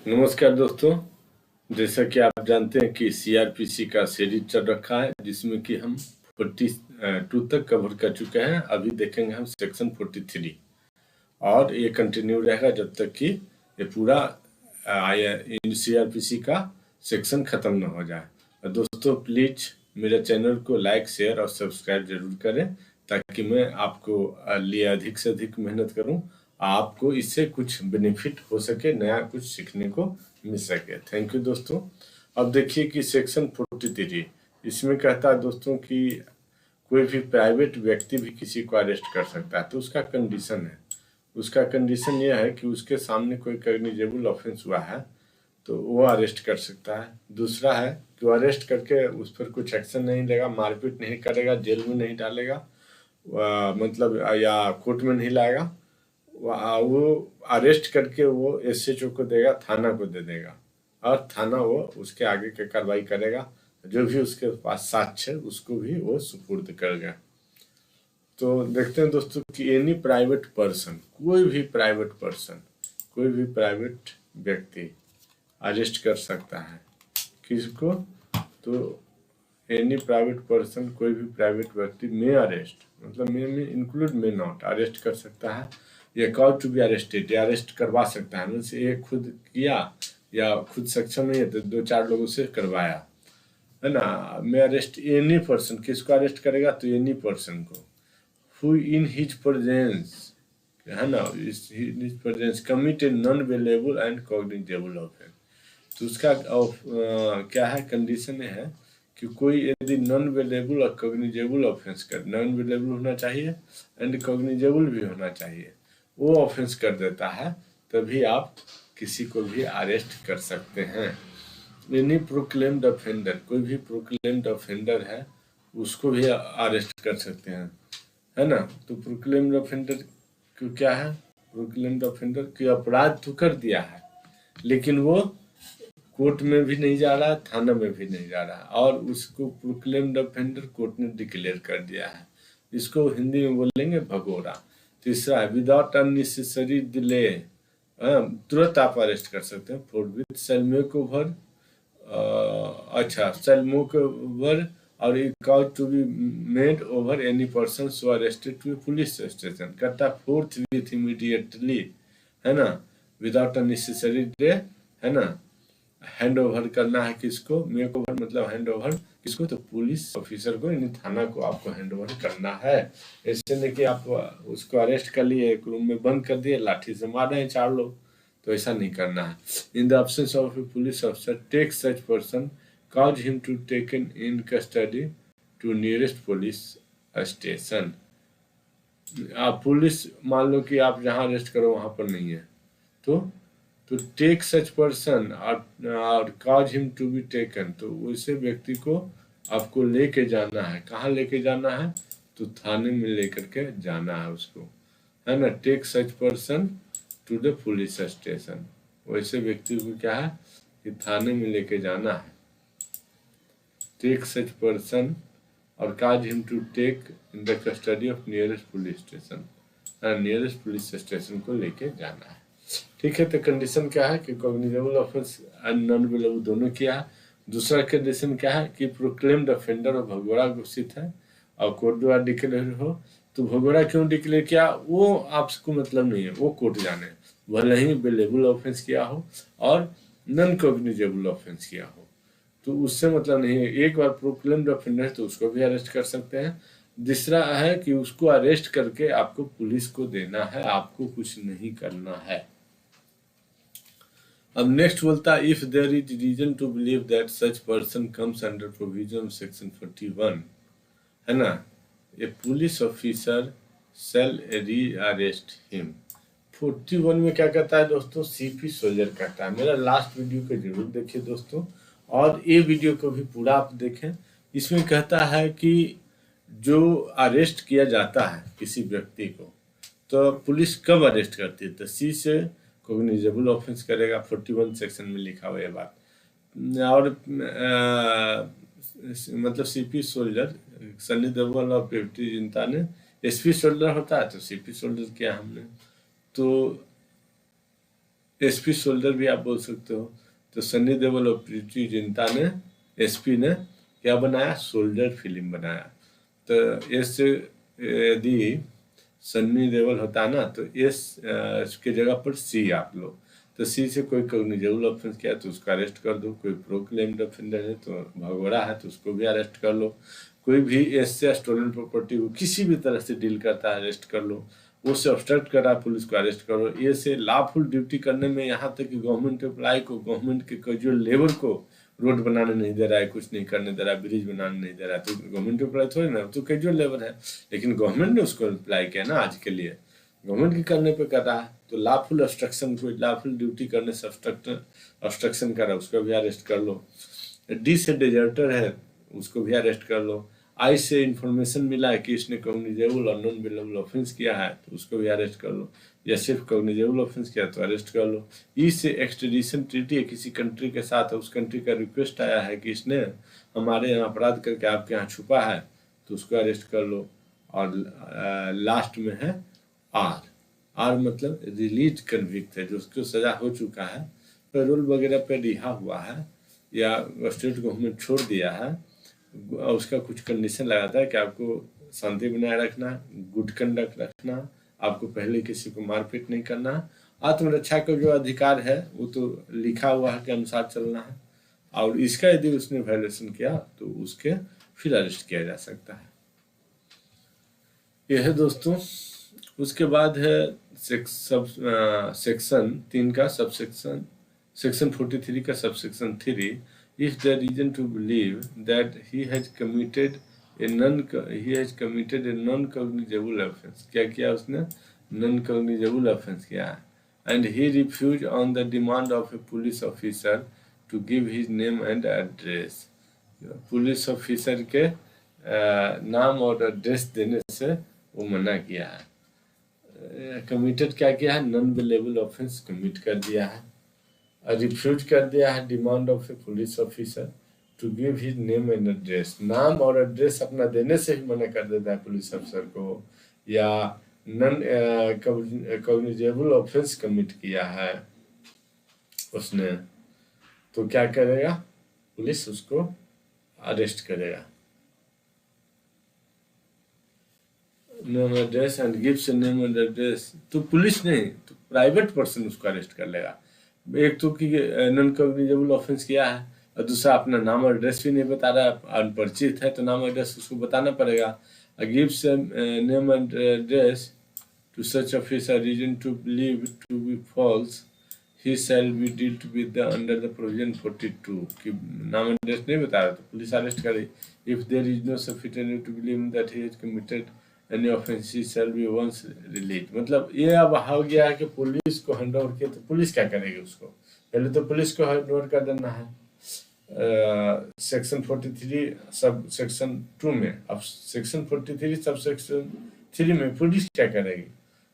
नमस्कार दोस्तों। जैसा कि आप जानते हैं कि सीआरपीसी का सीरीज चल रखा है जिसमें कि हम 42 तक कवर कर चुके हैं। अभी देखेंगे हम सेक्शन 43 और ये कंटिन्यू रहेगा जब तक कि ये पूरा सीआरपीसी का सेक्शन खत्म न हो जाए। और दोस्तों प्लीज मेरे चैनल को लाइक शेयर और सब्सक्राइब जरूर करें ताकि मैं आपको लिए अधिक से अधिक मेहनत करूं, आपको इससे कुछ बेनिफिट हो सके, नया कुछ सीखने को मिल सके। थैंक यू दोस्तों। अब देखिए कि सेक्शन 43 इसमें कहता है दोस्तों कि कोई भी प्राइवेट व्यक्ति भी किसी को अरेस्ट कर सकता है। तो उसका कंडीशन है, उसका कंडीशन ये है कि उसके सामने कोई कॉग्निजेबल ऑफेंस हुआ है तो वो अरेस्ट कर सकता है। दूसरा है कि वो अरेस्ट करके उस पर कुछ एक्शन नहीं लेगा, मारपीट नहीं करेगा, जेल में नहीं डालेगा, मतलब या कोर्ट में नहीं लाएगा। वो अरेस्ट करके वो एसएचओ को देगा, थाना को दे देगा और थाना वो उसके आगे की कार्रवाई करेगा। जो भी उसके पास साक्ष्य है उसको भी वो सुपुर्द करेगा। तो देखते हैं दोस्तों कि एनी प्राइवेट पर्सन, कोई भी प्राइवेट पर्सन, कोई भी प्राइवेट व्यक्ति अरेस्ट कर सकता है किसको। तो एनी प्राइवेट पर्सन, कोई भी प्राइवेट व्यक्ति में अरेस्ट, मतलब में इंक्लूड में नॉट, अरेस्ट कर सकता है या कॉल टू बी अरेस्टेड, या अरेस्ट करवा सकता है। मतलब ये खुद किया या खुद सक्षम नहीं है तो दो चार लोगों से करवाया, है ना। मैं अरेस्ट एनी पर्सन, किसको अरेस्ट करेगा तो एनी पर्सन को, हु इन हिज प्रेजेंस, है ना, his presence commit a non available and cognizable offence. तो उसका क्या है, कंडीशन है कि कोई यदि नॉन अवेलेबल और कॉग्निजेबल ऑफेंस कर, नॉन अवेलेबल होना चाहिए एंड कॉग्निजेबल भी होना चाहिए, वो ऑफेंस कर देता है तभी आप किसी को भी अरेस्ट कर सकते हैं। एनी प्रोक्लेम्ड ऑफेंडर, कोई भी प्रोक्लेम्ड ऑफेंडर है उसको भी अरेस्ट कर सकते हैं, है ना। तो प्रोक्लेम्ड ऑफेंडर को क्या है, प्रोक्लेम्ड ऑफेंडर की अपराध तो कर दिया है लेकिन वो कोर्ट में भी नहीं जा रहा है, थाना में भी नहीं जा रहा है और उसको प्रोक्लेम्ड ऑफेंडर कोर्ट ने डिक्लेयर कर दिया है। इसको हिंदी में बोलेंगे भगोड़ा। तीसरा है विदाउट अननेसेसरी डिले, तुरंत आप अरेस्ट कर सकते हैं। फोर्थ विथ सेलमेक ओवर, अच्छा shall make over or cause to be made over any person so arrested to police station. करता फोर्थ विथ इमीडिएटली, है ना, विदाउट अननेसेसरी डिले, है ना। हैंड ओवर करना है किसको, मेक ओवर मतलब हैंड ओवर किसको, तो पुलिस ऑफिसर को, यानी थाना को आपको हैंड ओवर करना है। ऐसे नहीं कि आप उसको अरेस्ट कर लिए, एक रूम में बंद कर दिए, लाठी से मार रहे हैं चार लोग, तो ऐसा नहीं करना है। In the absence of a police officer take such person, cause him to taken in custody to nearest police station. आप पुलिस, मान लो कि आप जहाँ अरेस्ट करो वहां पर नहीं है तो take such person or cause him to be taken, तो वैसे व्यक्ति को आपको लेके जाना है। कहाँ लेके जाना है, तो थाने में लेकर के जाना है उसको, है ना। Take such person to the police station, वैसे व्यक्ति को क्या है कि थाने में लेके जाना है। Take such person or cause him to take in the custody of nearest police station, nearest police station को लेके जाना है। ठीक है, तो कंडीशन क्या है कि cognizable offence and non available दोनों किया है। दूसरा कंडीशन क्या है कि प्रोक्लेम्ड ऑफेंडर और भगोड़ा घोषित है और कोर्ट द्वारा डिक्लेयर हो। तो भगोड़ा क्यों डिक्लेयर किया वो आपको मतलब नहीं है, वो कोर्ट जाने, भले ही अवेलेबल ऑफेंस किया हो और नॉन कॉग्निजेबल ऑफेंस किया हो, तो उससे मतलब नहीं है। एक बार प्रोक्लेम्ड ऑफेंडर तो उसको भी अरेस्ट कर सकते हैं। दूसरा है कि उसको अरेस्ट करके आपको पुलिस को देना है, आपको कुछ नहीं करना है। अब नेक्स्ट बोलता है if there is reason to believe that such person comes under provision section 41, है ना, a police officer shall rearrest him. 41 में क्या कहता है दोस्तों, सीपी सोल्जर कहता है। मेरा लास्ट वीडियो को जरूर देखिए दोस्तों और ये वीडियो को भी पूरा आप देखें। इसमें कहता है कि जो अरेस्ट किया जाता है किसी व्यक्ति को तो पुलिस कब अरेस्ट करती है, तो सी से कॉग्निजेबल ऑफेंस करेगा, 41 सेक्शन में लिखा हुआ है बात। और मतलब सीपी सोल्जर, सनी देओल और प्रीति जिंटा ने एसपी सोल्जर होता है तो सीपी सोल्जर किया हमने। तो एसपी सोल्जर भी आप बोल सकते हो। तो सन्नी देओल और प्रीति जिंटा ने, एसपी ने क्या बनाया, सोल्जर फिल्म बनाया। तो यदि सन्नी देओल होता ना तो इसके जगह पर सी आप लो। तो सी से कोई कॉग्निजेबल ऑफेंस किया तो उसको अरेस्ट कर दो, कोई प्रोक्लेम्ड ऑफेंडर है तो भगोड़ा है तो उसको भी अरेस्ट कर लो, कोई भी एस से स्टोलन प्रॉपर्टी को किसी भी तरह से डील करता है अरेस्ट कर लो, वो से ऑब्स्ट्रक्ट कर रहा है पुलिस को अरेस्ट करो। ये से लॉफुल ड्यूटी करने में यहाँ तक कि गवर्नमेंट एम्प्लॉय को, गवर्नमेंट के कैजुअल लेबर को रोड बनाने नहीं दे रहा है, कुछ नहीं करने दे रहा है, ब्रिज बनाने नहीं दे रहा है, तो गवर्नमेंट एम्प्लॉय थोड़ी ना, तो कैजुअल लेबर है, लेकिन गवर्नमेंट ने उसको अप्लाई किया ना आज के लिए, गवर्नमेंट के करने पे कर रहा है। तो लॉफुल ऑब्स्ट्रक्शन, कोई लॉफुल ड्यूटी करने से ऑब्स्ट्रक्शन कर रहा है उसको भी अरेस्ट कर लो। डी से डिजर्टर है उसको भी अरेस्ट कर लो। आई से इंफॉर्मेशन मिला है कि इसने कॉग्निजेबल और नॉन बेलेबल ऑफेंस किया है तो उसको भी अरेस्ट कर लो, या सिर्फ कॉग्निजेबल ऑफेंस किया तो अरेस्ट कर लो। ई से एक्सट्रेडिशन ट्रीटी है किसी कंट्री के साथ, उस कंट्री का रिक्वेस्ट आया है कि इसने हमारे यहाँ अपराध करके आपके यहाँ छुपा है तो उसको अरेस्ट कर लो। और लास्ट में है आर। आर मतलब रिलीज कन्विक्ट है, जो उसको सजा हो चुका है, पैरोल वगैरह पे रिहा हुआ है या स्टेट गवर्नमेंट छोड़ दिया है, उसका कुछ कंडीशन लगाता है कि आपको शांति बनाए रखना, गुड कंडक्ट रखना, आपको पहले किसी को मारपीट नहीं करना, आत्मरक्षा का जो अधिकार है वो तो लिखा हुआ है के अनुसार चलना है, और इसका यदि उसने वायलेशन किया तो उसके फिर अरेस्ट किया जा सकता है। यह है दोस्तों। उसके बाद है सेक्शन 3 का सबसेक्शन, सेक्शन 43 का subsection 3, if the reason to believe that he has committed a non-cognizable offense, क्या किया उसने, non-cognizable offense किया, and he refused on the demand of a police officer to give his name and address, police officer के नाम और address देने से वो मना किया है। कमिटेड क्या किया है, नॉन बेलेबल ऑफेंस कमिट कर दिया है, रिफ्यूज कर दिया है demand of a police officer to give his name and address, नाम और एड्रेस अपना देने से ही मना कर देता है पुलिस अफसर को, या नॉन कॉग्निजेबल ऑफेंस कमिट किया है उसने, तो क्या करेगा, पुलिस उसको अरेस्ट करेगा। Name address and gives name and address, तो पुलिस नहीं तो प्राइवेट पर्सन उसको अरेस्ट कर लेगा। एक तो कि नॉन कॉग्निजेबल ऑफेंस किया है और दूसरा अपना नाम और एड्रेस भी नहीं बता रहा है, अनपरिचित है तो नाम और एड्रेस उसको बताना पड़ेगा। Gives name and address to such officer reason to believe to be false, he shall be dealt with under the provision 42, कि नाम एड्रेस नहीं बता रहा तो पुलिस अरेस्ट करे। If there is no sufficient to believe that he has committed any offence he shall be once release, मतलब ये अब हो गया है कि पुलिस को हैंड ओवर किया तो पुलिस क्या करेगी उसको, पहले तो पुलिस को हैंड ओवर कर देना है सेक्शन 43 सब सेक्शन 2 में। अब सेक्शन 43 सब सेक्शन 3 में पुलिस क्या करेगी,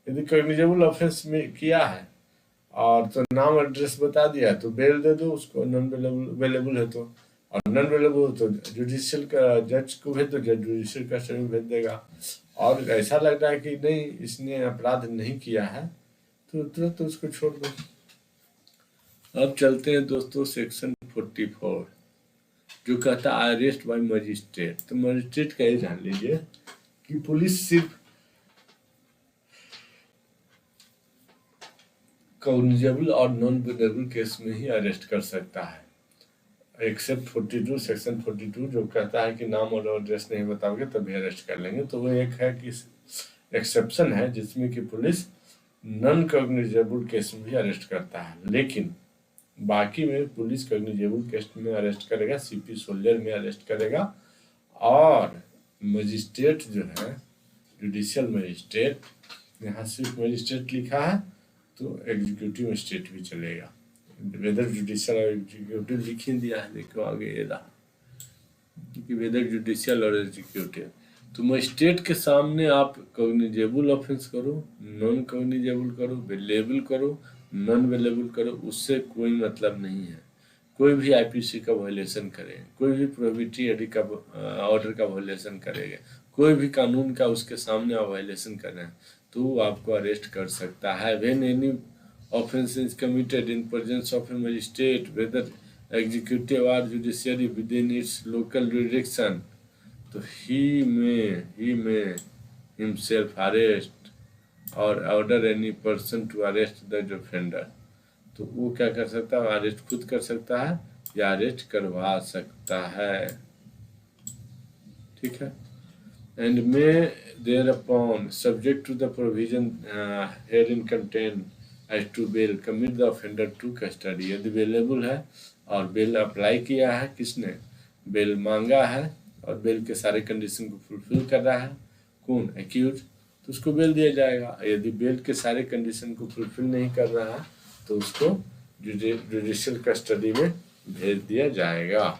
यदि कॉग्निजेबल ऑफेंस में किया है और तो नाम एड्रेस बता दिया तो बेल दे दो उसको, नॉन अवेलेबल है तो, और नॉन अवेलेबल तो जुडिशियल का जज को भेज दो, जज जुडिशियल कस्टडी भेज देगा। और ऐसा लग रहा है कि नहीं इसने अपराध नहीं किया है तो तुरंत तो उसको छोड़ दो। अब चलते हैं दोस्तों सेक्शन 44 जो कहता है अरेस्ट बाय मजिस्ट्रेट। तो मजिस्ट्रेट का ये जान लीजिए कि पुलिस सिर्फ कॉग्निजेबल और नॉन वेनेबल केस में ही अरेस्ट कर सकता है, एक्सेप्ट 42 सेक्शन 42 जो कहता है कि नाम और एड्रेस नहीं बताओगे तभी अरेस्ट कर लेंगे। तो वो एक है कि एक्सेप्शन है जिसमें कि पुलिस नॉन कॉग्निजेबल केस में भी अरेस्ट करता है, लेकिन बाकी में पुलिस कॉग्निजेबल केस में अरेस्ट करेगा, सीपी सोल्जर में अरेस्ट करेगा, और मजिस्ट्रेट जो है जुडिशियल मजिस्ट्रेट, यहाँ सिर्फ मजिस्ट्रेट लिखा है तो एग्जीक्यूटिव मजिस्ट्रेट भी चलेगा, वेदर जुडिशियल और एग्जीक्यूटिव लिख ही दिया है, देखो आगे ये रहा कि वेदर जुडिशियल और एग्जीक्यूटिव। तो मजिस्ट्रेट के सामने आप कॉग्निजेबल ऑफेंस करो, नॉन कॉग्निजेबल करो, वेलेबल करो, नॉन वेलेबल करो, उससे कोई मतलब नहीं है। कोई भी आईपीसी का वायलेशन करे, कोई भी प्रोहिबिटरी का ऑर्डर का वायलेशन करेगा, कोई भी कानून का उसके सामने आप वायलेशन कर रहे हैं तो आपको अरेस्ट कर सकता है। When any offense is committed in presence of a magistrate, whether executive or judiciary within its local jurisdiction, तो he may himself arrest or order any person to arrest the offender. तो वो क्या कर सकता है, अरेस्ट खुद कर सकता है या अरेस्ट करवा सकता है, ठीक है। And may thereupon, subject to the provision herein contained as to bail, commit the offender to custody. यदि बेलेबल है और बेल अप्लाई किया है, किसने बेल मांगा है और बेल के सारे कंडीशन को फुलफिल कर रहा है, कौन, एक्यूज, तो उसको बेल दिया जाएगा। यदि बेल के सारे कंडीशन को फुलफिल नहीं कर रहा है तो उसको जुडिशियल कस्टडी में भेज दिया जाएगा।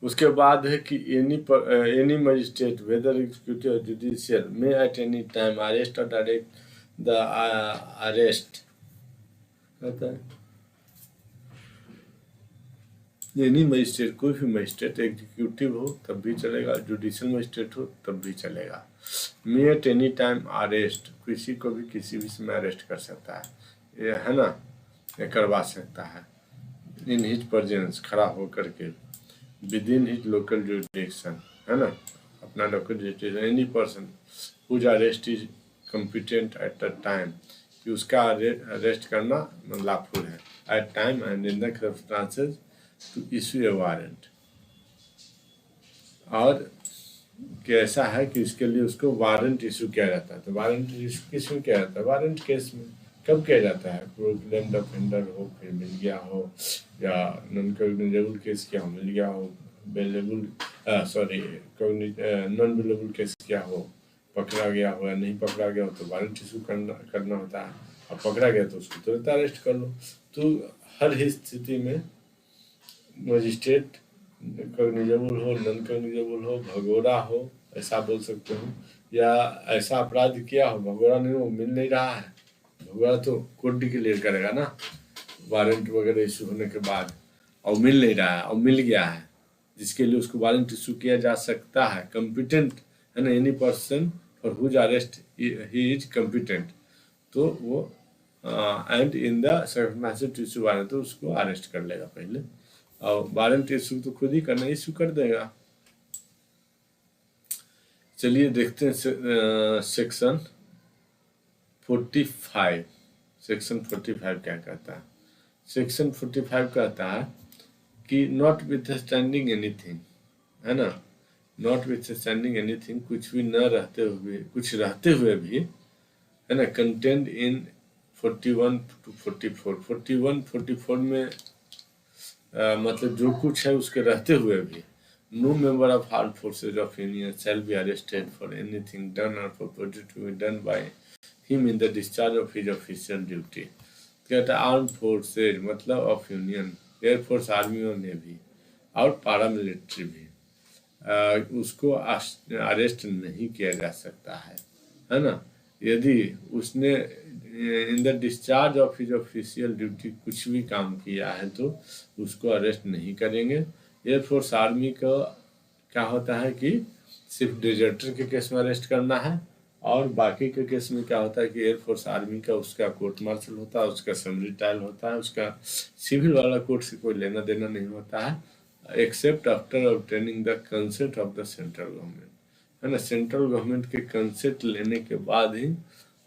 उसके बाद है कि any magistrate whether executive judicial में at any time arrest or direct the arrest, कहता है एनी मजिस्ट्रेट, कोई भी मजिस्ट्रेट, एग्जीक्यूटिव हो तब भी चलेगा, जुडिशियल मजिस्ट्रेट हो तब भी चलेगा। May at any time arrest, किसी को भी किसी भी समय अरेस्ट कर सकता है, ये है ना, ये करवा सकता है इन हिज प्रेजेंस, खड़ा होकर के, within his local jurisdiction, है ना, अपना local jurisdiction, any person whose arrest is competent at the time, कि उसका अरेस्ट करना लॉफुल है, at time and in the circumstances to issue a warrant. और कैसा है कि इसके लिए उसको वारंट इशू किया जाता है। तो वारंट इशू किस में किया जाता है, वारंट केस में कब किया जाता है, प्रोक्लेम्ड ऑफेंडर हो, फिर मिल गया हो, या नॉन कॉग्निजेबल केस क्या हो, मिल गया हो, बेलेबल नॉन बेलेबल केस क्या हो, पकड़ा गया हो या नहीं पकड़ा गया हो, तो वारंट इशू करना होता है। और पकड़ा गया तो उसको तुरंत अरेस्ट कर लो। तो हर ही स्थिति में मजिस्ट्रेट कॉग्निजेबल हो, नॉन कॉग्निजेबल हो, भगोड़ा हो, ऐसा बोल सकते हो, या ऐसा अपराध किया हो, भगोड़ा नहीं हो, मिल नहीं रहा है, भगोड़ा तो कोर्ट डिक्लेयर करेगा ना वारंट वगैरह इशू होने के बाद, और मिल नहीं रहा है और मिल गया है, जिसके लिए उसको वारंट इशू किया जा सकता है, कॉम्पिटेंट है ना, any person for whose arrest he is competent, तो वो and in the circumstances to issue warrant, तो उसको अरेस्ट कर लेगा पहले, और वारंट इशू तो खुद ही करना, इशू कर देगा। चलिए देखते हैं सेक्शन 45, सेक्शन 45 क्या कहता है। सेक्शन 45 कहता है कि नॉट विथ स्टैंडिंग एनीथिंग, है ना, नॉट विथ स्टैंडिंग एनीथिंग, कुछ भी न रहते हुए, कुछ रहते हुए भी, है ना, कंटेंट इन 41 to 44, 41, 44 में मतलब जो कुछ है उसके रहते हुए भी, no member of armed forces of union shall be arrested for anything done or purported to be done by him in the discharge of his official duty। कहता है आर्म फोर्सेज मतलब ऑफ यूनियन, एयरफोर्स, आर्मी और navy और paramilitary भी, उसको arrest नहीं किया जा सकता है ना, यदि उसने in the discharge of his official duty कुछ भी काम किया है तो उसको अरेस्ट नहीं करेंगे। एयरफोर्स, आर्मी का क्या होता है कि सिर्फ डिजर्टर के केस में अरेस्ट करना है, और बाकी के केस में क्या होता है कि एयरफोर्स, आर्मी का उसका कोर्ट मार्शल होता है, उसका समरी ट्रायल होता है, उसका सिविल वाला कोर्ट से कोई लेना देना नहीं होता है, except after obtaining the consent of the central government, है ना, सेंट्रल गवर्नमेंट के कंसेंट लेने के बाद ही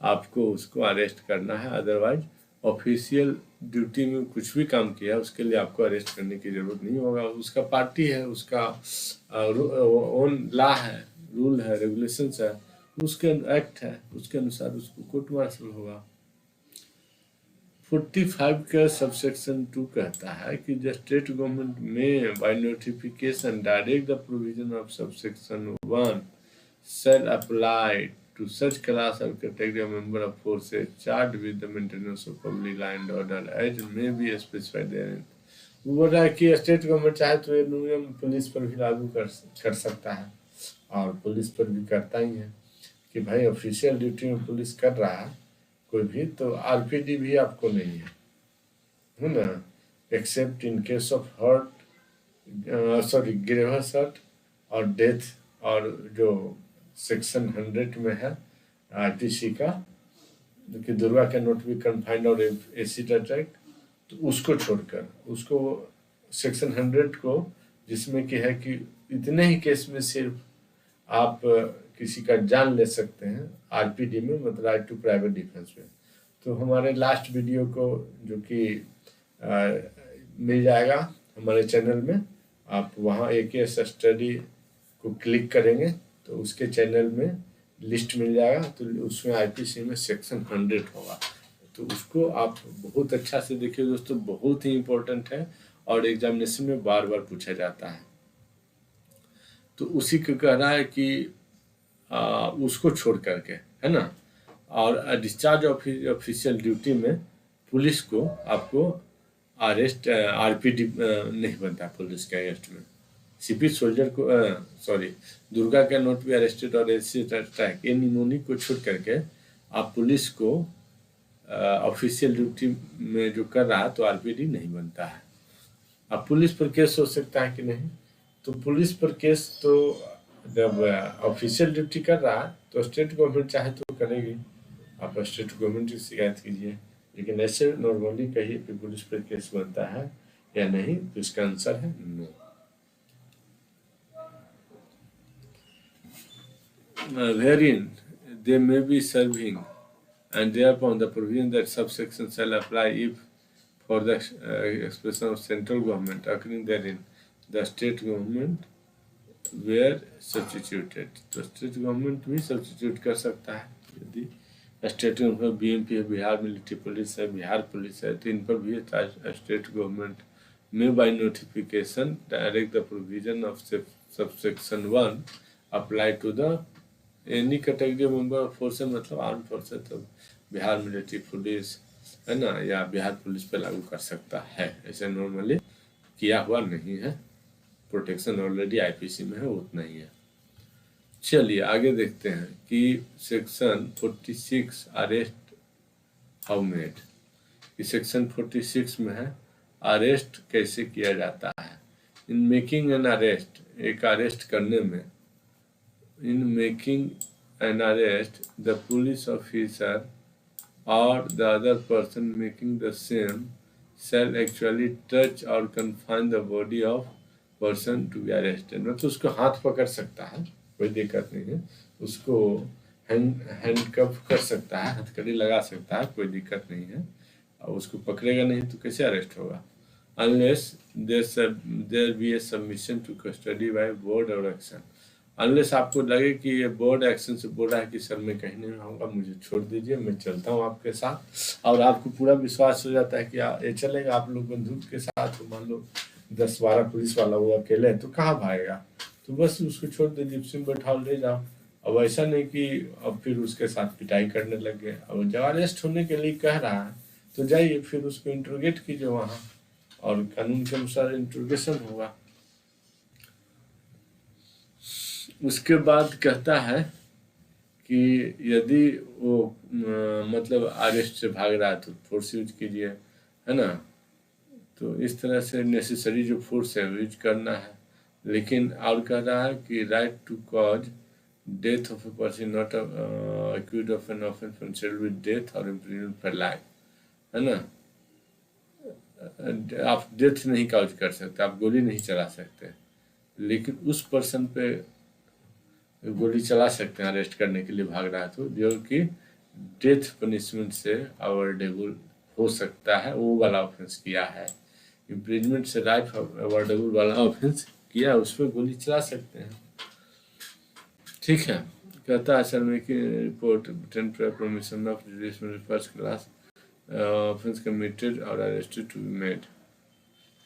आपको उसको अरेस्ट करना है, अदरवाइज ऑफिशियल ड्यूटी में कुछ भी काम किया उसके लिए आपको अरेस्ट करने की जरूरत नहीं होगा। उसका पार्टी है, उसका ओन लॉ है, रूल है, रेगुलेशंस है, उसके एक्ट है, उसके अनुसार उसको कोर्ट मार्शल होगा। 45 का सबसेक्शन 2 कहता है कि द स्टेट गवर्नमेंट में by notification direct the provision of subsection 1 shall apply to such class or category of member of forces charged with the maintenance of public law and order as may be specified therein। वो बोल रहा है कि state government चाहे तो ये नियम police पर भी लागू कर सकता है, और पुलिस पर भी करता ही है कि भाई ऑफिशियल ड्यूटी में पुलिस कर रहा है कोई भी, तो आरपीडी भी आपको नहीं है ना, except in case of grievous hurt or death, or जो सेक्शन 100 में है आरटीसी का कि दुर्गा cannot be confined or acid attack, तो उसको छोड़कर उसको सेक्शन 100 को, जिसमें कि है कि इतने ही केस में सिर्फ आप किसी का जान ले सकते हैं आरपीडी में, मतलब राइट टू प्राइवेट डिफेंस में। तो हमारे लास्ट वीडियो को जो कि मिल जाएगा हमारे चैनल में, आप वहाँ AKS स्टडी को क्लिक करेंगे तो उसके चैनल में लिस्ट मिल जाएगा, तो उसमें आईपीसी में सेक्शन 100 होगा, तो उसको आप बहुत अच्छा से देखिए दोस्तों, बहुत ही इम्पोर्टेंट है और एग्जामिनेशन में बार बार पूछा जाता है। तो उसी को कह रहा है कि उसको छोड़ करके, है ना, और डिस्चार्ज ऑफिशियल ड्यूटी में पुलिस को आपको अरेस्ट आरपीडी नहीं बनता पुलिस के अरेस्ट में। सीपी सोल्जर को sorry Durga cannot B arrested और एसिड अटैक, इन निमोनी को छोड़ करके आप पुलिस को ऑफिशियल ड्यूटी में जो कर रहा है तो आरपीडी नहीं बनता है। अब पुलिस पर केस हो सकता है कि नहीं, तो पुलिस पर केस तो जब ऑफिशियल ड्यूटी कर रहा है तो स्टेट गवर्नमेंट चाहे तो करेगी, आप स्टेट गवर्नमेंट की शिकायत कीजिए, लेकिन ऐसे नॉर्मली कहिए कि पुलिस पर केस बनता है या नहीं, तो इसका आंसर है no. Wherein they may be serving, and thereupon the provision that subsection shall apply if for the expression of central government occurring therein the state government were substituted, तो state government भी substitute कर सकता है। यदि state government BMP है, Bihar military police है, Bihar police है, तो इन पर भी स्टेट गवर्नमेंट में by notification direct the provision of subsection 1 apply to the any category member of force, मतलब आर्म फोर्स है तो बिहार मिलिट्री पुलिस, है ना, या बिहार पुलिस पे लागू कर सकता है। ऐसे नॉर्मली किया हुआ नहीं है, प्रोटेक्शन ऑलरेडी आईपीसी में है, उतना ही है। चलिए आगे देखते हैं कि सेक्शन 46 अरेस्ट हाउ मेड, कि सेक्शन 46 में है अरेस्ट कैसे किया जाता है। इन मेकिंग एन अरेस्ट, एक अरेस्ट करने में, in making an arrest the police officer or the other person making the same shall actually touch or confine the body of person to be arrested, मतलब उसको हाथ पकड़ सकता है, कोई दिक्कत नहीं है, उसको हैंडकफ कर सकता है, हथकड़ी लगा सकता है, कोई दिक्कत नहीं है, और उसको पकड़ेगा नहीं तो कैसे अरेस्ट होगा, unless there be a submission to custody by board or action, unless आपको लगे कि ये बोर्ड एक्शन से बोल रहा है कि सर मैं कहीं नहीं रहूँगा, मुझे छोड़ दीजिए, मैं चलता हूँ आपके साथ, और आपको पूरा विश्वास हो जाता है कि ये चलेगा, आप लोग बंदूक के साथ, मान लो 10-12 पुलिस वाला वो अकेले है तो कहाँ भागेगा, तो बस उसको छोड़ दे, जिप्सी में बैठाओ ले जाओ। अब ऐसा नहीं कि अब फिर उसके साथ पिटाई करने लग गए, अब जब अरेस्ट होने के लिए कह रहा है तो जाइए फिर उसको इंट्रोगेट कीजिए वहाँ, और कानून के अनुसार इंट्रोगेशन होगा। उसके बाद कहता है कि यदि वो मतलब अरेस्ट से भाग रहा है तो फोर्स यूज कीजिए, है ना, तो इस तरह से नेसेसरी जो फोर्स है यूज करना है। लेकिन और कह रहा है कि right to cause death of a person not accused of an offence punishable with death or imprisonment for life, है ना, आप डेथ नहीं कॉज कर सकते, आप गोली नहीं चला सकते, लेकिन उस पर्सन पे गोली चला सकते हैं अरेस्ट करने के लिए भाग रहा है तो, जो कि डेथ पनिशमेंट से अवॉर्डेबल हो सकता है, वो वाला ऑफेंस किया है। इम्प्रिजमेंट से लाइफ अवॉर्डेबल वाला ऑफेंस किया है, उसमें गोली चला सकते हैं। ठीक है, कहता है सर में कि report 10 permission of judicial first class offence committed और arrested to be made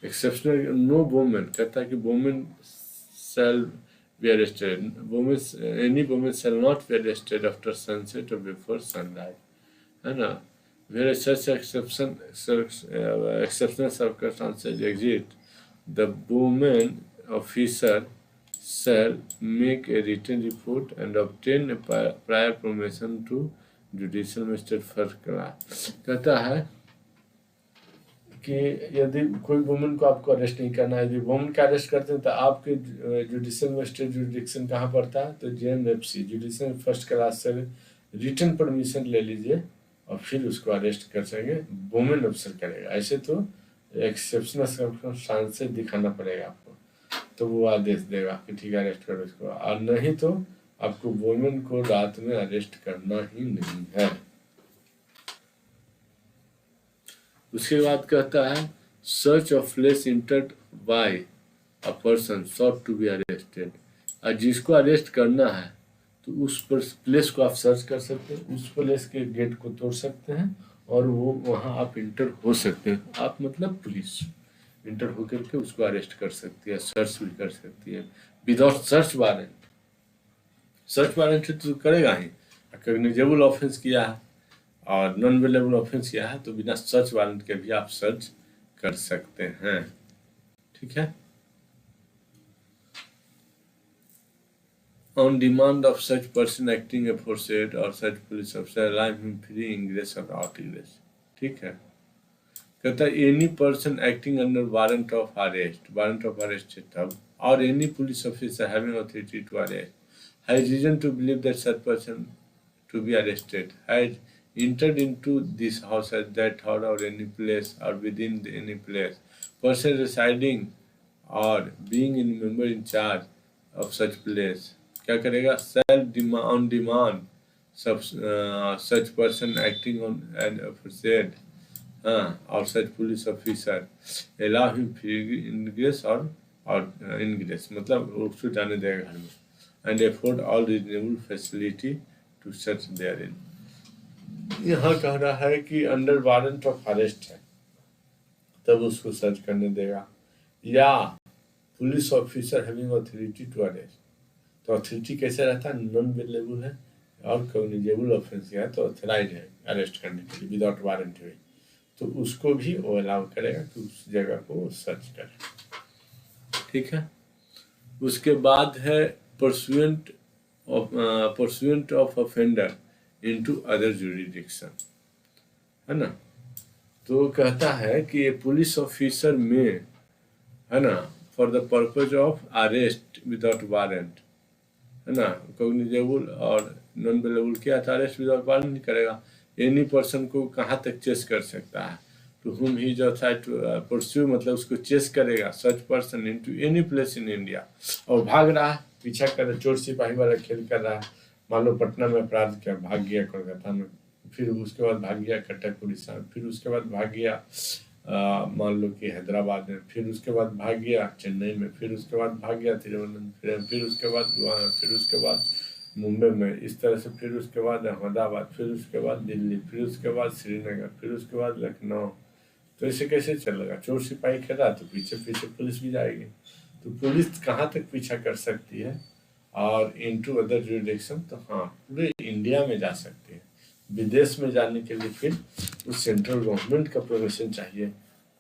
exceptional no women, कहता है कि women shall be arrested. Any woman shall not be arrested after sunset or before sunrise, है ना, where such exceptional circumstances exist, the woman officer shall make a written report and obtain a prior permission to judicial magistrate first class। कहता है कि यदि कोई women को आपको arrest नहीं करना है, यदि वुमेन का अरेस्ट करते हैं तो आपके जुडिशियल मजिस्ट्रेट जुडिक्शन कहाँ पड़ता है, तो JMFC जुडिशियल फर्स्ट क्लास से रिटन परमिशन ले लीजिए और फिर उसको अरेस्ट कर सकेंगे, वुमेन ऑफिसर करेगा। ऐसे तो एक्सेप्शनल सर्कमस्टांसेस दिखाना पड़ेगा आपको, तो वो आदेश देगा कि ठीक है अरेस्ट करो इसको, और नहीं तो आपको वुमेन को रात में अरेस्ट करना ही नहीं है। उसके बाद कहता है search of place entered by a person sought to be arrested. और जिसको अरेस्ट करना है तो उस प्लेस को आप सर्च कर सकते हैं, उस प्लेस के गेट को तोड़ सकते हैं और वो वहाँ आप इंटर हो सकते हैं। आप मतलब पुलिस इंटर होकर के उसको अरेस्ट कर सकती है, सर्च भी कर सकती है without search warrant. Search warrant तो करेगा ही, कॉग्निजेबल ऑफेंस किया है और नॉन अवेलेबल ऑफेंस किया है तो बिना सर्च वारंट के भी आप सर्च कर सकते हैं। ठीक है। On demand of such person acting aforesaid or such police officer allow him free ingress or out ingress। ठीक है। कहता है any person acting under warrant of arrest, warrant of arrest है तब, और any police officer having authority to arrest has reason to believe that such person to be arrested had entered into this house at that hour or any place or within any place, person residing or being in member in charge of such place क्या करेगा on demand such person acting on an officer or such police officer allow him free ingress or ingress मतलब उसको जाने देगा घर में and afford all reasonable facility to search therein. यहाँ कह रहा है कि अंडर वारंट ऑफ अरेस्ट है तब उसको सर्च करने देगा, या police officer having authority to arrest, तो अथॉरिटी कैसे रहता है, नॉन अवेलेबल है और कॉग्निजेबल ऑफेंस है तो ऑथराइज है अरेस्ट करने के लिए विदाउट वारंट हुई, तो उसको भी वो अलाउ करेगा कि उस जगह को सर्च करे। ठीक है। उसके बाद है pursuant of offender into other jurisdiction, है ना। तो कहता है कि ये पुलिस ऑफिसर में, है ना, for the purpose of arrest without warrant, है ना, कॉग्निजेबल और नॉन अवेलेबल किया था, अरेस्ट विदाउट वारंट नहीं करेगा। एनी पर्सन को कहाँ तक चेस कर सकता है, टू हुम ही जो था परस्यू मतलब उसको चेस करेगा, such person into any place in India, और भाग रहा है, पीछा कर रहा है, चोर सिपाही वाला खेल कर रहा है, मान लो पटना में अपराध किया, भाग गया कोलकाता में, फिर उसके बाद भाग गया कटक उड़ीसा में, फिर उसके बाद भाग गया मान लो कि हैदराबाद में, फिर उसके बाद भाग गया चेन्नई में, फिर उसके बाद भाग गया तिरुवनंतपुरम, फिर उसके बाद फिर उसके बाद मुंबई में, इस तरह से फिर उसके बाद अहमदाबाद, फिर उसके बाद दिल्ली, फिर उसके बाद श्रीनगर, फिर उसके बाद लखनऊ। तो ऐसे कैसे चलेगा, चोर सिपाही खेल रहा तो पीछे पीछे पुलिस भी जाएगी, तो पुलिस कहाँ तक पीछा कर सकती है, और इनटू अदर जुरिडिक्शन, तो हाँ पूरे इंडिया में जा सकती है। विदेश में जाने के लिए फिर उस सेंट्रल गवर्नमेंट का परमिशन चाहिए,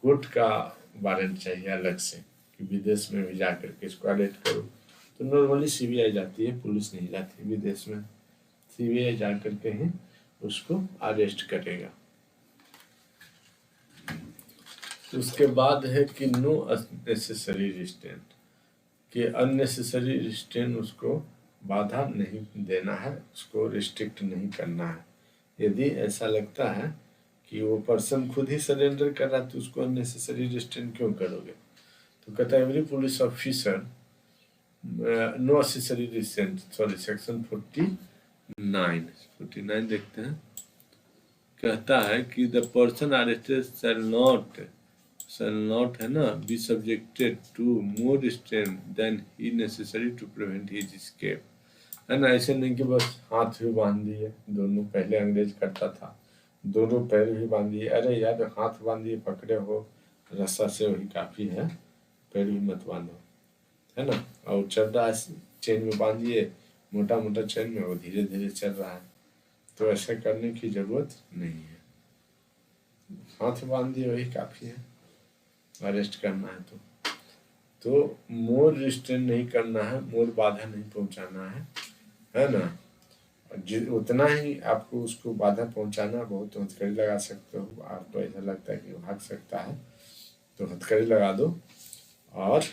कोर्ट का वारंट चाहिए अलग से कि विदेश में भी जा करके इसको अरेस्ट करो। तो नॉर्मली सीबीआई जाती है, पुलिस नहीं जाती विदेश में, सीबीआई जा करके ही उसको अरेस्ट करेगा। उसके बाद है कि नो अननेसेसरी रिस्ट्रेंट, कि अननेसेसरी रिस्ट्रेंट उसको बाधा नहीं देना है, उसको रिस्ट्रिक्ट नहीं करना है। यदि ऐसा लगता है कि वो पर्सन खुद ही सरेंडर कर रहा है तो उसको अननेसेसरी रिस्ट्रेंट क्यों करोगे। तो कहता है every police officer know unnecessary restraint, sorry section 49 देखते हैं। कहता है कि the person arrested shall not है ना be subjected to more restraint than he necessary to prevent his escape, है ना। ऐसे नहीं कि बस हाथ भी बांध दिए, दोनों पहले अंग्रेज करता था, दोनों पैर भी बांध दिए, अरे यार हाथ बांध दिए पकड़े हो रस्सा से वही काफ़ी है, पैर भी मत बांधो, है ना। और चल रहा है चेन में बांध दिए, मोटा मोटा चेन में, वो धीरे धीरे चल रहा है, तो ऐसा करने की जरूरत नहीं है, हाथ बांध दिए वही काफ़ी है अरेस्ट करना है। तो मोर रिस्ट्रेन नहीं करना है, मोर बाधा नहीं पहुंचाना है ना। उतना ही आपको उसको बाधा पहुंचाना, बहुत हथकड़ी लगा सकते हो, आपको ऐसा लगता है कि भाग सकता है तो हथकड़ी लगा दो और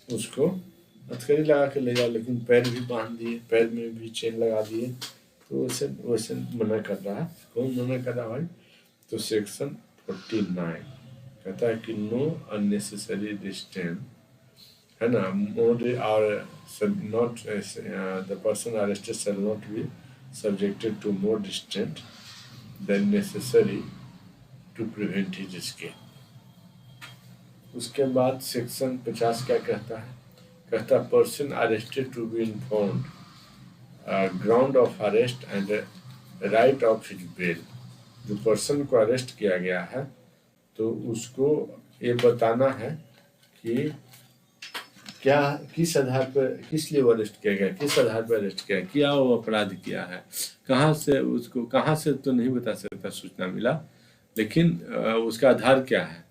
उसको हथकड़ी लगा के ले जाओ, लेकिन पैर भी बांध दिए, पैर में भी चेन लगा दिए, तो वैसे वैसे मना कर रहा है। कौन मना कर रहा है भाई? तो सेक्शन 49 कहता है कि नो अननेसेसरी रिस्ट्रेंट, है ना, more or not the person arrested shall not be subjected to more restraint than necessary to prevent his escape. उसके बाद सेक्शन 50 क्या कहता है? कहता है person arrested to be informed ground of arrest and right of his bail. जो person को arrest किया गया है तो उसको ये बताना है कि क्या, किस आधार पर, किस लिए वो अरेस्ट किया गया, किस आधार पर अरेस्ट किया, क्या वो अपराध किया है, कहाँ से, उसको कहाँ से तो नहीं बता सकता सूचना मिला, लेकिन उसका आधार क्या है,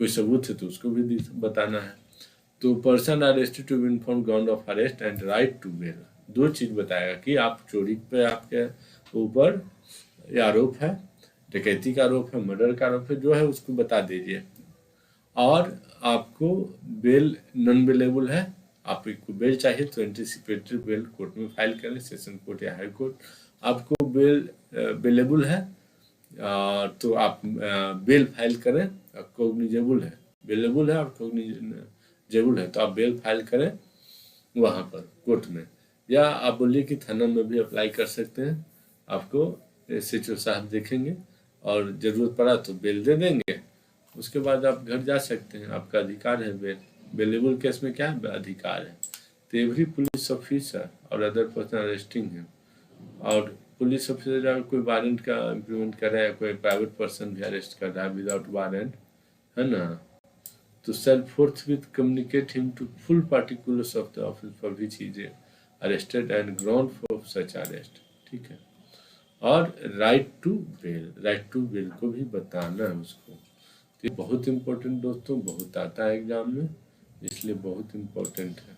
कोई सबूत है तो उसको भी बताना है। तो person arrested to be inform ground of arrest and right to bail, दो चीज बताएगा कि आप चोरी पे आपके ऊपर ये आरोप है, डकैती का आरोप है, मर्डर का आरोप है, जो है उसको बता दीजिए। और आपको बेल नॉन बेलेबल है, आपको बेल चाहिए तो एंटीसिपेटरी बेल कोर्ट में फाइल करें, सेशन कोर्ट या हाई कोर्ट। आपको बेल बेलेबल है तो आप बेल फाइल करें, कॉग्निजेबल है, बेलेबल है और कॉग्निजेबल है तो आप बेल फाइल करें वहाँ पर कोर्ट में, या आप बोलिए कि थाना में भी अप्लाई कर सकते हैं। आपको SHO साहब देखेंगे और ज़रूरत पड़ा तो बेल दे देंगे, उसके बाद आप घर जा सकते हैं, आपका अधिकार है बेल। बेलेबल केस में क्या है? अधिकार है। तो एवरी पुलिस ऑफिसर और अदर पर्सन अरेस्टिंग है, और पुलिस ऑफिसर अगर कोई वारंट का इम्प्लीमेंट कर रहा है, कोई प्राइवेट पर्सन भी अरेस्ट कर रहा है विदाउट वारंट, है ना, तो self forthwith communicate him to full particulars of the office for which is arrested and ground for such arrest. ठीक है। और राइट टू बेल को भी बताना है उसको। तो ये बहुत इम्पोर्टेंट दोस्तों, बहुत आता है एग्जाम में, इसलिए बहुत इम्पोर्टेंट है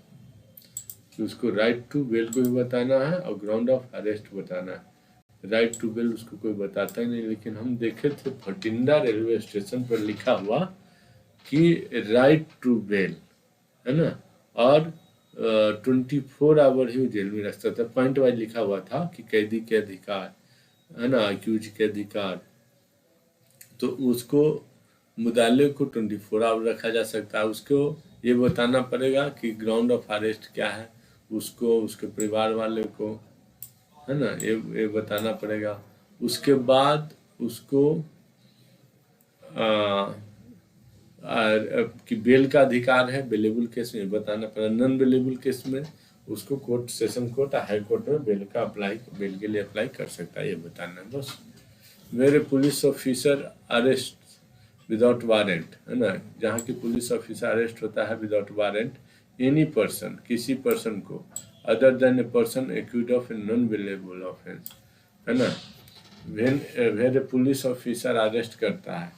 कि उसको राइट टू बेल को भी बताना है और ग्राउंड ऑफ अरेस्ट बताना है। राइट टू बेल उसको कोई बताता ही नहीं, लेकिन हम देखे थे भटिंडा रेलवे स्टेशन पर लिखा हुआ कि राइट टू बेल, है ना, और 24 आवर ही जेल में रख सकता था। पॉइंट वाइज लिखा हुआ था कि कैदी के अधिकार, है ना, अक्यूज के अधिकार, तो उसको मुदाले को 24 आवर रखा जा सकता है। उसको ये बताना पड़ेगा कि ग्राउंड ऑफ अरेस्ट क्या है, उसको, उसके परिवार वाले को, है ना, ये बताना पड़ेगा। उसके बाद उसको कि बेल का अधिकार है, बेलेबल केस में बताना पड़ेगा। नॉन बेलेबल केस में उसको court, session court, high court में बेल के लिए अप्लाई कर सकता है, ये बताना है बस। Where police officer arrest without warrant, है ना, जहाँ की पुलिस ऑफिसर अरेस्ट होता है विदाउट वारंट एनी पर्सन, किसी पर्सन को, other than a person accused of a non bailable offence, है ना, वेर पुलिस ऑफिसर अरेस्ट करता है,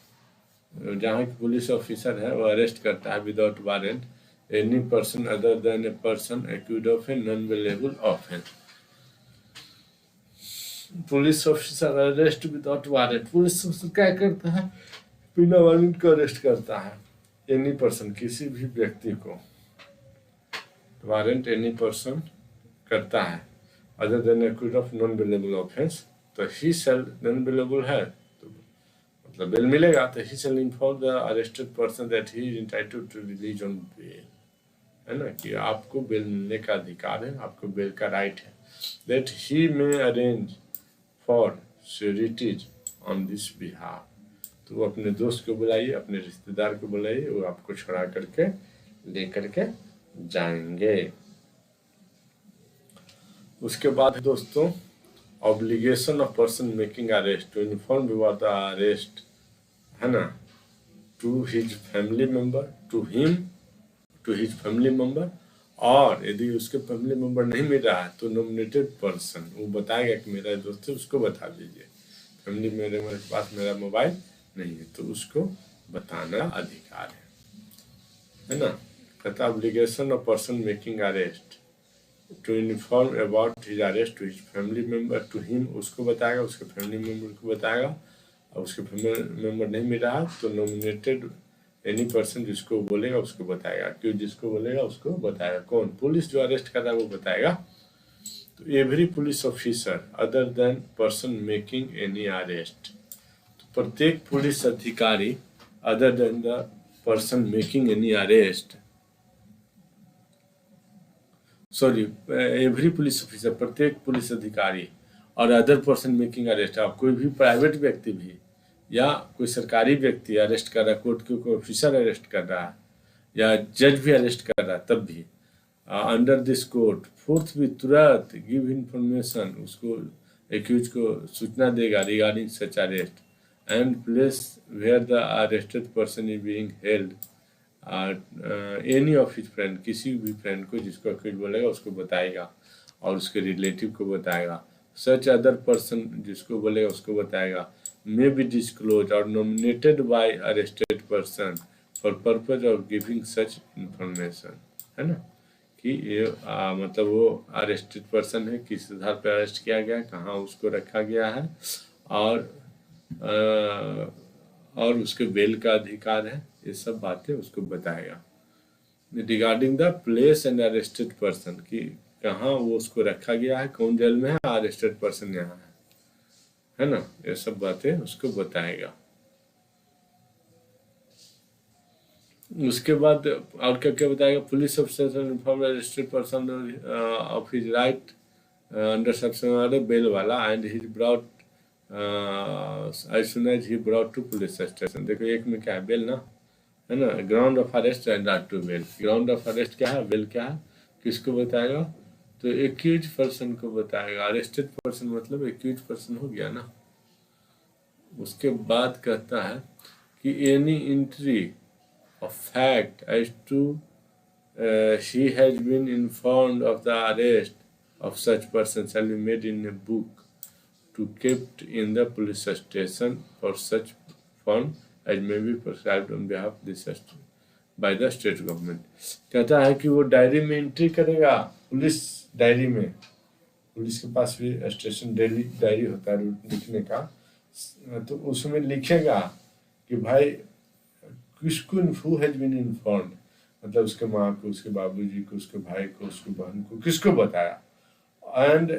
जहाँ की पुलिस ऑफिसर है वो अरेस्ट करता है without warrant any person other than a person accused of a non bailable offence. Police officer arrest without warrant, police officer क्या करता है? बिना वारंट को अरेस्ट करता है एनी पर्सन, किसी भी व्यक्ति को। वारंट एनी पर्सन करता है other than accused of non bailable offence, तो ही शैल, नॉन बेलेबल है तो मतलब बेल मिलेगा, तो he shall inform the arrested person that he is entitled to release on bail, है ना, कि आपको बेल मिलने का अधिकार है, आपको बेल का राइट है। That he may arrange for sureties on this behalf, तो वो अपने दोस्त को बुलाइए, अपने रिश्तेदार को बुलाइए, वो आपको छुड़ा करके ले करके जाएंगे। उसके बाद दोस्तों, obligation of person making arrest to inform about the arrest, है ना, to his family member, to him, to his family member, और यदि उसके फैमिली मेंबर नहीं मिल रहा है तो नॉमिनेटेड पर्सन वो बताएगा कि मेरा दोस्त है, उसको बता दीजिए। फैमिली मेरे पास मेरा मोबाइल नहीं है तो उसको बताना अधिकार है ना। कहता obligation of person making arrest to inform about his arrest to his family member, to him, उसको बताएगा, उसके फैमिली मेंबर को बताएगा, और उसके फैमिली मेंबर नहीं मिल रहा तो नॉमिनेटेड एनी पर्सन जिसको बोलेगा उसको बताएगा, क्यों जिसको बोलेगा उसको बताएगा। कौन? पुलिस जो अरेस्ट कर रहा है वो बताएगा। तो every police officer other than person making any arrest, तो प्रत्येक पुलिस अधिकारी other than the person making any arrest, sorry, every police officer प्रत्येक पुलिस अधिकारी और अदर पर्सन मेकिंग अरेस्ट, आप कोई भी प्राइवेट व्यक्ति भी या कोई सरकारी व्यक्ति अरेस्ट कर रहा है, कोर्ट के कोई ऑफिसर अरेस्ट कर रहा है या जज भी अरेस्ट कर रहा है, तब भी अंडर दिस कोड फोर्थ भी तुरंत गिव इंफॉर्मेशन, उसको एक्यूज को सूचना देगा regarding such arrest and place where the arrested person is being held, any of his friend, किसी भी फ्रेंड को जिसको एक्यूज बोलेगा उसको बताएगा और उसके रिलेटिव को बताएगा, सच अदर पर्सन जिसको बोलेगा उसको बताएगा, मे बी डिस्क्लोज और nominated by arrested person for purpose of giving such information, है ना, कि ये मतलब वो अरेस्टेड पर्सन है, किस आधार पर अरेस्ट किया गया है, कहाँ उसको रखा गया है और उसके बेल का अधिकार है, ये सब बातें उसको बताएगा। Regarding the place and arrested person, कि कहाँ वो उसको रखा गया है, कौन जेल में है, अरेस्टेड पर्सन यहाँ है ना, ये सब बातें उसको बताएगा। उसके बाद और क्या क्या बताएगा, police officer inform arrested person of his right under section bail वाला and he brought as soon as he brought to police station. देखो एक में क्या है, बेल ना, है ना, ground of arrest and not to bail. Ground of arrest क्या है, बेल क्या है, किसको बताएगा, तो एक्यूज पर्सन को बताएगा। अरेस्टेड पर्सन मतलब एक्यूज पर्सन हो गया ना। उसके बाद कहता है कि any entry of fact as to she has been informed of the arrest of such person shall be made in a book to kept in the police station for such fund as may be prescribed on behalf of this by the state government। कहता है कि वो diary में entry करेगा, police diary में, police के पास भी station diary होता है लिखने का, तो उसमें लिखेगा कि भाई किसको हु हैज बीन इन्फॉर्म्ड, मतलब उसके माँ को, उसके बाबूजी को, उसके भाई को, उसकी बहन को, किसको बताया, end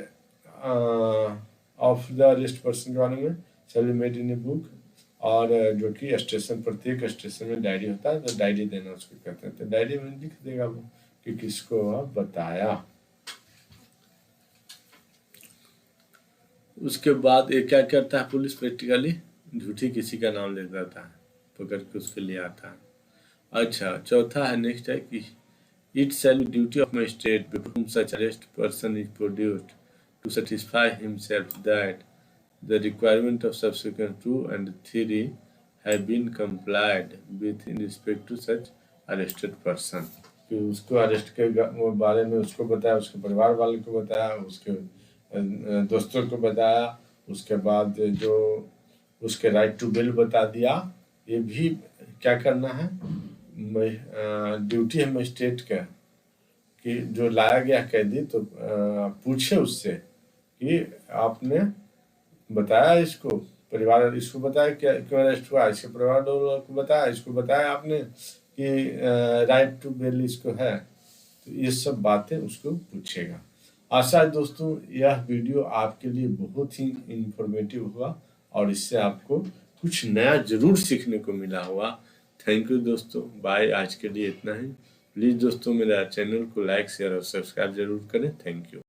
of the arrest person के बारे में shall be made in a book, और जो कि स्टेशन, प्रत्येक स्टेशन में डायरी होता है, तो डायरी देना उसको कहते हैं, तो डायरी में लिख देगा वो कि किसको बताया। उसके बाद ये क्या करता है, पुलिस प्रैक्टिकली झूठी किसी का नाम ले देता है, पकड़ के उसके लिए आता है। अच्छा, चौथा है, नेक्स्ट है कि it shall be duty of magistrate before whom such arrest person is produced to satisfy himself that the requirement of subsequent 2 and 3 have been complied with in respect to such arrested person, कि उसको arrest के बारे में उसको बताया, उसके परिवार वाले को बताया, उसके दोस्तों को बताया, उसके बाद जो उसके राइट टू बेल बता दिया। ये भी क्या करना है, ड्यूटी है मजिस्ट्रेट का कि जो लाया गया कैदी, तो पूछे उससे कि आपने बताया इसको, परिवार इसको बताया क्या क्यों अरेस्ट हुआ, इसके परिवार को बताया, इसको बताया आपने कि राइट टू बेल इसको है, तो ये सब बातें उसको पूछेगा। आशा है दोस्तों यह वीडियो आपके लिए बहुत ही इंफॉर्मेटिव हुआ और इससे आपको कुछ नया जरूर सीखने को मिला हुआ। थैंक यू दोस्तों, बाय। आज के लिए इतना ही। प्लीज़ दोस्तों मेरा चैनल को लाइक शेयर और सब्सक्राइब जरूर करें। Thank you.